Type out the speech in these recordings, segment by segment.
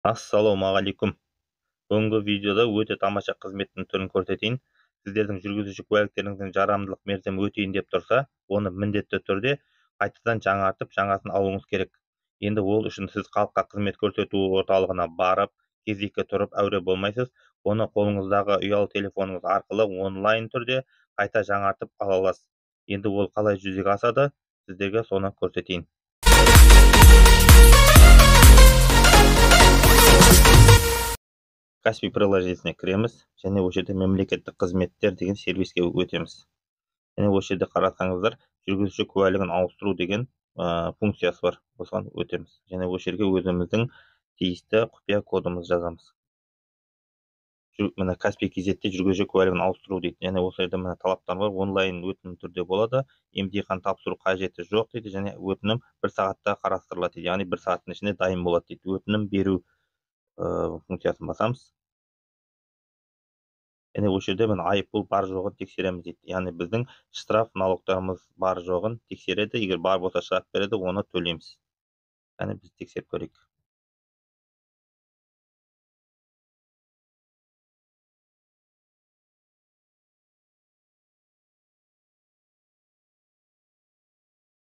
Ассалаумағалейкум. Бүгінгі видеода өте тамаша қызметтің түрін көрсетейін. Сіздердің жүргізуші куәліктеріңіздің жарамдылық мерзімі өтейін деп тұрса, оны міндетті түрде қайтадан жаңартып, жаңасын алуыңыз керек. Енді ол үшін сіз халыққа қызмет көрсету орталығына барып, кезекке тұрып әуре болмайсыз. Оны қолыңыздағы ұялы телефоныңыз арқылы онлайн түрде қайта жаңартып ала аласыз. Енді ол қалай жүзеге асады, сіздерге соны көрсетейін. Каспий приложениесіне кіреміз, және осы жерде мемлекеттік қызметтер деген сервиске өтеміз. Және осы жерде қарасаңыздар, жүргізуші куәлігін ауыстыру деген функциясы бар. Осыған өтеміз. Және осы жерге өзіміздің тиісті құпия кодымызды жазамыз. Міне Каспий кезетте жүргізуші куәлігін ауыстыру дейді. Және осы жерде міне талаптар бар, онлайн өтінім түрде болады. Емтихан тапсыру қажеті жоқ дейді, және өтінім 1 сағатта қарастырылады дейді. Яғни 1 сағаттың ішінде дайын болады дейді. Өтінім беру функциясын басамыз. Және осы жерде міне айыппұл бар жоғын тексереміз дейді. Яғни біздің штраф налогтарымыз бар жоғын тексереді. Егер бар болса штраф береді, оны төлейміз. Яғни біз тексеріп көрейік.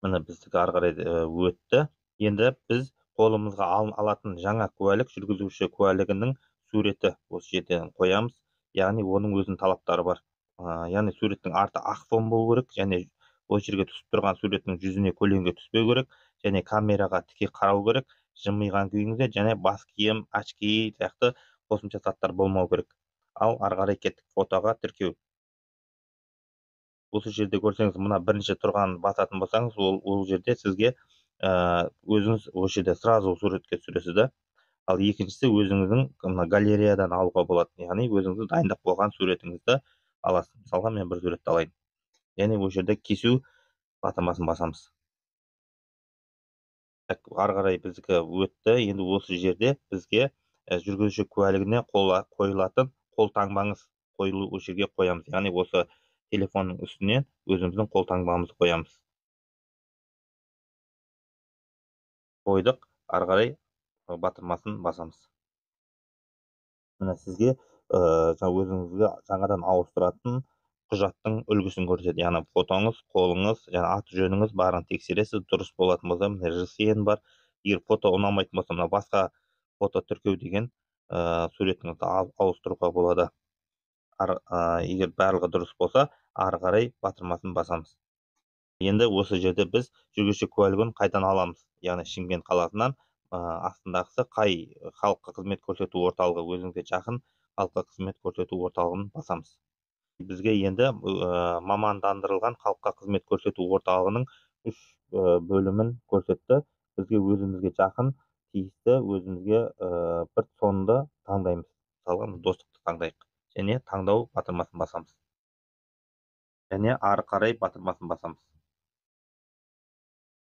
Міне біздікі ары қарай өтті. Енді біз қолымызға алатын жаңа куәлік, жүргізуші куәлігінің суреті осы жерден қоямыз. Яғни оның өзінің талаптары бар. Яғни суреттің арты ақ фон болу керек, және осы жерге түсіп тұрған суреттің жүзіне көлеңке түспеу керек, және камераға тіке қарау керек, жымиған күйіңізде, және бас киім, очки сияқты қосымша заттар болмау керек. Ал ары қарай кеттік фотоға тіркеу. Осы жерде көрсеңіз, мына бірінші тұрған басатын болсаңыз, ол жерде сізге өзіңіз осы жерде сразу суретке түсіресіз да. Ал екіншісі өзіңіздің галереядан алуға болады. Яғни өзіңіздің дайындап қойған суретіңізді аласыз. Мысалға мен бір суретті алайын. Яғни осы жерде кесу батырмасын басамыз. Ары қарай біздікі өтті. Енді осы жерде бізге жүргізуші куәлігіне қойылатын қолтаңбаңыз қойылу осы жерге қоямыз. Яғни осы телефонның үстіне өзіміздің қолтаңбамызды қоямыз. Қойдық, ары қарай батырмасын басамыз. Мына сізге өзіңізге жаңадан ауыстыратын құжаттың үлгісін көрсетеді. Яғни фотоңыз, қолыңыз, және аты жөніңіз барын тексересіз. Дұрыс болатын болса, мына ЖСН бар. Егер фото ұнамайтын болса, мына басқа фото тіркеу деген суретіңізді ауыстыруға болады. Егер барлығы дұрыс болса, ары қарай батырмасын басамыз. Енді осы жерде біз жүргізуші куәлігін қайдан аламыз. Яғни Шымкент қаласынан астындағысы қай халыққа қызмет көрсету орталығы өзіңізге жақын халыққа қызмет көрсету орталығын басамыз. Бізге енді мамандандырылған халыққа қызмет көрсету орталығының 3 бөлімін көрсетті. Бізге өзімізге жақын, тиісті, өзімізге бір сонды таңдаймыз. Мысалға достықты таңдайық. Және таңдау батырмасын басамыз. Және ары қарай батырмасын басамыз.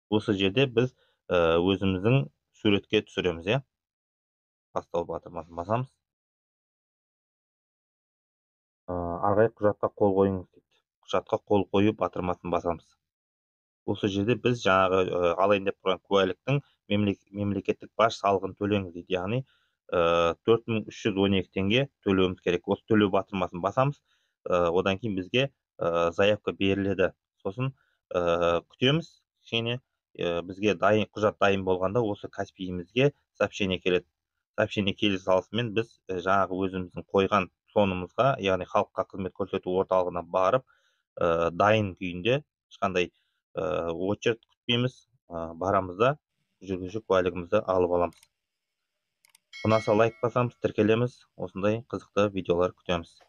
Осы жерде біз өзіміздің суретке түсіреміз, иә. Бастау батырмасын басамыз. Ары қарай құжатқа қол қойыңыз дейді. Құжатқа қол қою батырмасын басамыз. Осы жерде біз жаңағы алайын деп тұрған куәліктің мемлекеттік баж салығын төлеңіз дейді. Яғни 4312 теңге төлеуіміз керек. Осы төлеу батырмасын басамыз. Одан кейін бізге заявка беріледі. Сосын күтеміз. Кішкене бізге құжат дайын болғанда осы Каспийімізге сообщение келеді. Сообщение келе салысымен біз жаңағы өзіміздің қойған сонымызға, яғни халыққа қызмет көрсету орталығына барып, дайын күйінде, ешқандай очередь күтпейміз, барамыз да жүргізуші куәлігімізді алып аламыз. Ұнаса лайк басамыз, тіркелеміз, осындай қызықты видеолар күтеміз.